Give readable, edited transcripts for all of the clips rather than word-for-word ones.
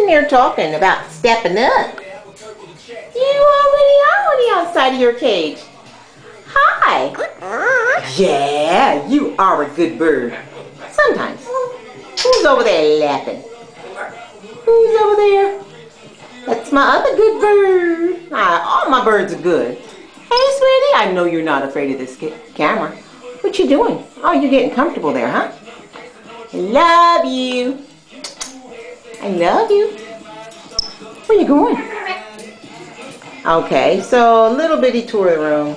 sitting there talking about stepping up. You already outside of your cage. Hi. Yeah, you are a good bird. Sometimes. Who's over there laughing? Who's over there? That's my other good bird. All my birds are good. Hey, sweetie, I know you're not afraid of this camera. What you doing? Oh, you're getting comfortable there, huh? I love you. I love you. Where you going? Okay, so a little bitty tour of the room.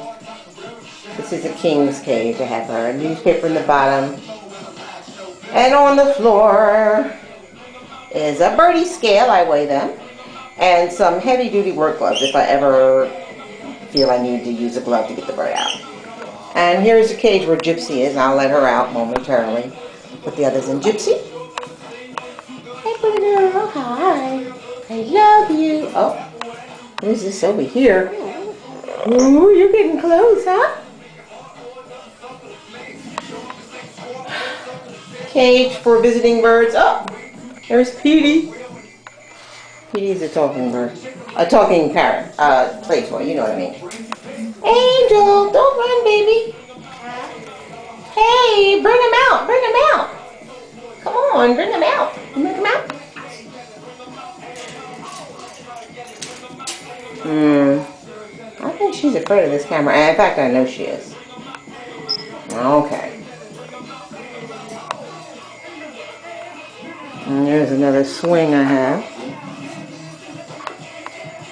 This is a king's cage. I have a newspaper in the bottom. And on the floor is a birdie scale. I weigh them. And some heavy duty work gloves if I ever feel I need to use a glove to get the bird out. And here's the cage where Gypsy is. I'll let her out momentarily. Put the others in. Gypsy? Hey, pretty girl. Hi. I love you. Oh, who's this over here? Ooh, you're getting close, huh? Cage for visiting birds. Oh, there's Petey. Petey's a talking bird. A talking parrot. Play toy, you know what I mean. Angel, don't run, baby. Hey, bring him out. Bring him out. Come on, bring him out. You want to come out? I think she's afraid of this camera. And in fact, I know she is. Okay. And there's another swing I have.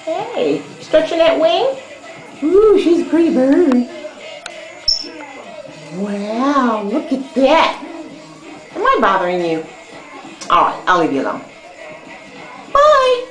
Hey, stretching that wing? Ooh, she's a pretty bird. Wow, look at that. Am I bothering you? Alright, I'll leave you alone. Bye.